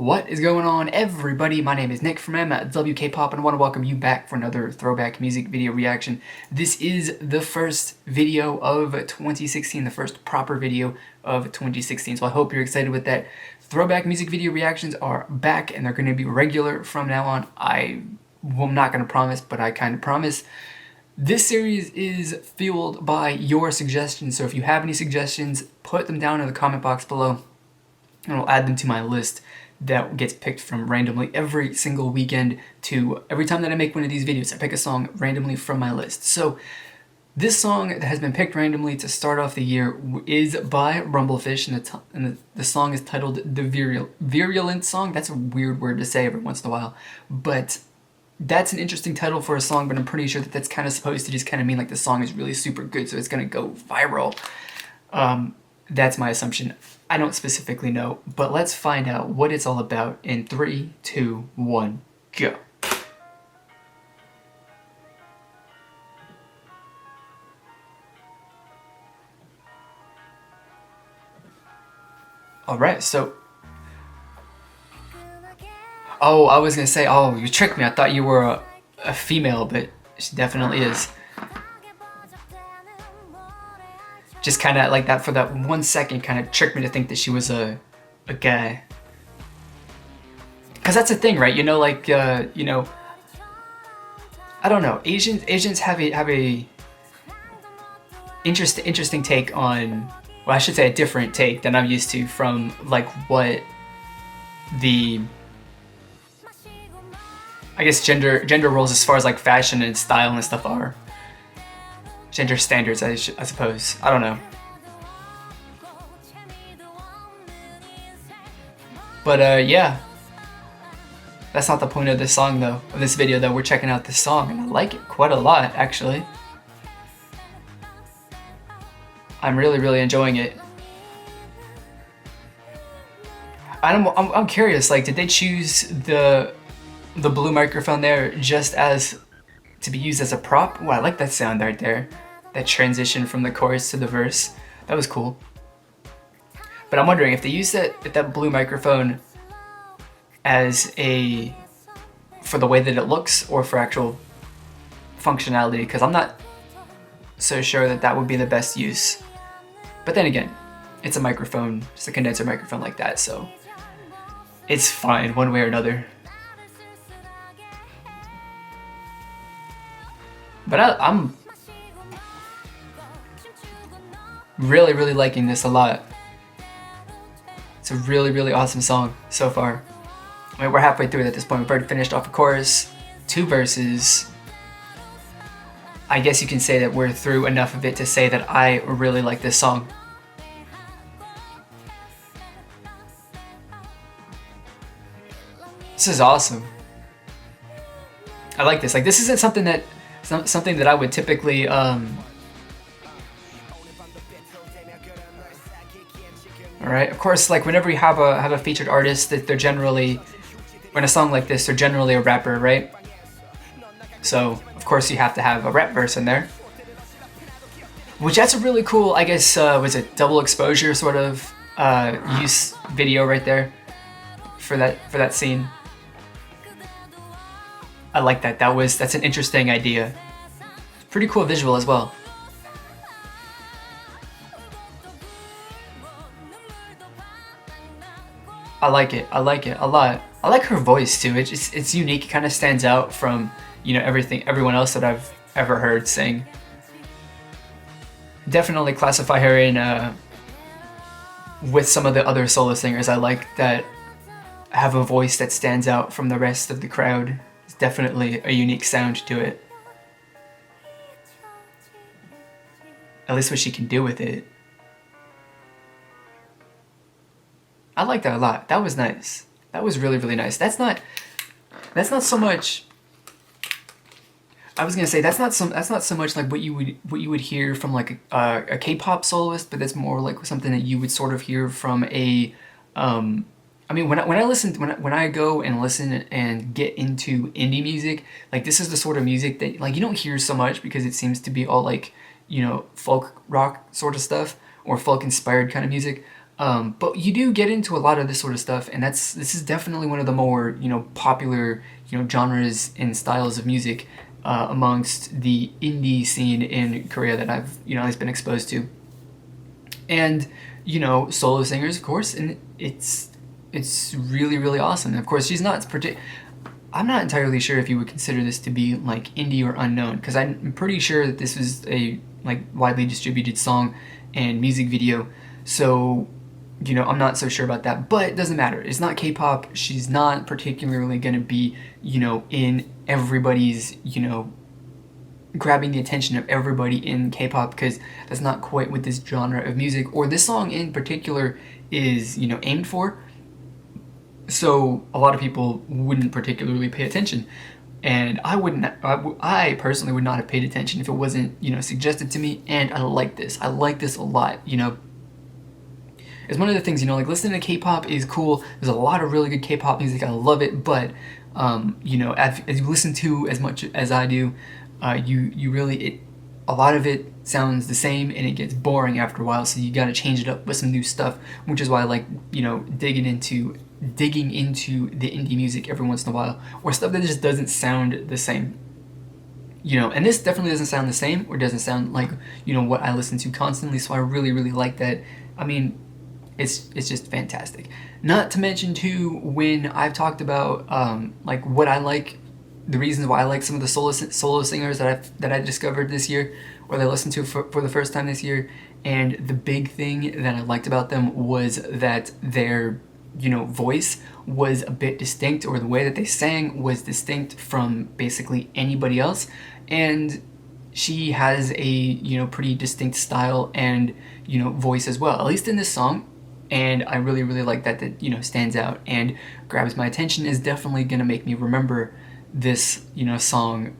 What is going on, everybody? My name is Nick from MWK Pop, and I want to welcome you back for another throwback music video reaction. This is the first video of 2016, the first proper video of 2016, so I hope you're excited with that. Throwback music video reactions are back, and they're going to be regular from now on. I'm not going to promise, but I kind of promise. This series is fueled by your suggestions, so if you have any suggestions, put them down in the comment box below, and I'll add them to my list that gets picked from randomly every single weekend. To every time that I make one of these videos, I pick a song randomly from my list. So this song that has been picked randomly to start off the year is by Rumblfish, and the song is titled the Virulent Song. That's a weird word to say every once in a while, but that's an interesting title for a song, but I'm pretty sure that that's kind of supposed to just kind of mean like the song is really super good, so it's gonna go viral. That's my assumption. I don't specifically know, but let's find out what it's all about in 3, 2, 1, go. Alright, so... Oh, I was gonna say, oh, you tricked me. I thought you were a female, but she definitely is. Just kind of like that for that 1 second, kind of tricked me to think that she was a guy. Because that's a thing, right? You know, like, you know, I don't know. Asians have a interesting take on, well, I should say a different take than I'm used to from like what the, I guess, gender roles as far as like fashion and style and stuff are. Gender standards, I suppose. I don't know. But yeah. That's not the point of this song though, of this video though. We're checking out this song, and I like it quite a lot, actually. I'm really enjoying it. I'm curious, like, did they choose the blue microphone there just as to be used as a prop? Well, I like that sound right there. That transition from the chorus to the verse. That was cool. But I'm wondering if they used that blue microphone as a, for the way that it looks, or for actual functionality, because I'm not so sure that would be the best use. But then again, it's a microphone, just a condenser microphone like that, so it's fine one way or another. But I'm really liking this a lot. It's a really awesome song so far. I mean, we're halfway through it at this point. We've already finished off a chorus, 2 verses. I guess you can say that we're through enough of it to say that I really like this song. This is awesome. I like this. Like, this isn't something that I would typically Alright, of course, like whenever you have a featured artist, that they're generally, in a song like this, they're generally a rapper, right? So of course you have to have a rap verse in there, which that's a really cool, I guess, was it double exposure sort of use video right there for that scene. I like that. That's an interesting idea. Pretty cool visual as well. I like it a lot. I like her voice too. It's unique. It kind of stands out from, you know, everyone else that I've ever heard sing. Definitely classify her in with some of the other solo singers I like that have a voice that stands out from the rest of the crowd. It's definitely a unique sound to it. At least what she can do with it. I like that a lot. That was nice. That was really nice. That's not so much. I was gonna say that's not so much like what you would hear from like a K-pop soloist, but that's more like something that you would sort of hear from a. I mean, when I go and listen and get into indie music, like this is the sort of music that like you don't hear so much because it seems to be all like, you know, folk rock sort of stuff or folk inspired kind of music. But you do get into a lot of this sort of stuff, and this is definitely one of the more, popular, genres and styles of music amongst the indie scene in Korea that I've, at least been exposed to. And, solo singers, of course, and it's really, really awesome. And of course, I'm not entirely sure if you would consider this to be like indie or unknown, because I'm pretty sure that this is a like widely distributed song and music video. So, I'm not so sure about that, but it doesn't matter. It's not K-pop. She's not particularly going to be, in everybody's, grabbing the attention of everybody in K-pop, because that's not quite what this genre of music or this song in particular is, aimed for. So a lot of people wouldn't particularly pay attention, and I personally would not have paid attention if it wasn't, suggested to me. And I like this a lot. It's one of the things, like listening to K-pop is cool. There's a lot of really good K-pop music. I love it, but as you listen to as much as I do, a lot of it sounds the same and it gets boring after a while. So you got to change it up with some new stuff, which is why I like, digging into the indie music every once in a while, or stuff that just doesn't sound the same. And this definitely doesn't sound the same, or doesn't sound like, what I listen to constantly. So I really, really like that. I mean, it's just fantastic. Not to mention too, when I've talked about like what I like, the reasons why I like some of the solo singers that I discovered this year, or that I listened to for the first time this year, and the big thing that I liked about them was that their voice was a bit distinct, or the way that they sang was distinct from basically anybody else. And she has a pretty distinct style and voice as well, at least in this song. And I really, really like that stands out and grabs my attention. Is definitely gonna make me remember this song,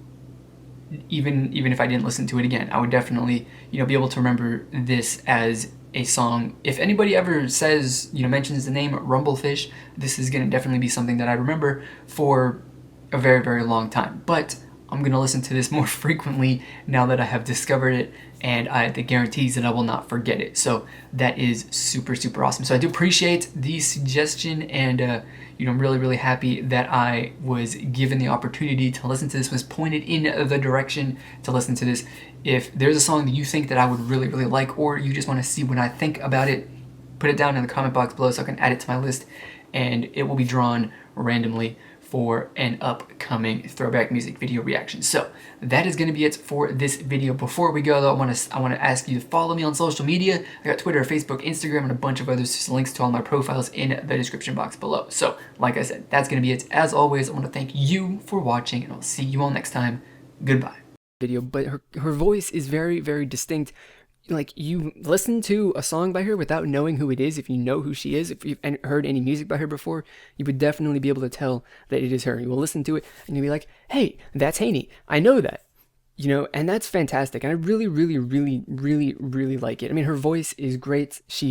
even if I didn't listen to it again. I would definitely be able to remember this as a song. If anybody ever says, mentions the name Rumblefish, this is gonna definitely be something that I remember for a very, very long time. But I'm gonna listen to this more frequently now that I have discovered it, and the guarantees that I will not forget it. So that is super, super awesome. So I do appreciate the suggestion, and I'm really, really happy that I was given the opportunity to listen to this, was pointed in the direction to listen to this. If there's a song that you think that I would really, really like, or you just want to see what I think about it, put it down in the comment box below so I can add it to my list, and it will be drawn randomly for an upcoming throwback music video reaction. So that is going to be it for this video. Before we go though, I want to ask you to follow me on social media. I got Twitter, Facebook, Instagram, and a bunch of others. Just links to all my profiles in the description box below. So like I said, that's going to be it. As always, I want to thank you for watching, and I'll see you all next time. Goodbye. Video, but her voice is very, very distinct. Like, you listen to a song by her without knowing who it is. If you know who she is, if you've heard any music by her before, you would definitely be able to tell that it is her. You will listen to it and you'll be like, hey, that's Haney. I know that. And that's fantastic. And I really, really, really, really, really like it. I mean, her voice is great. She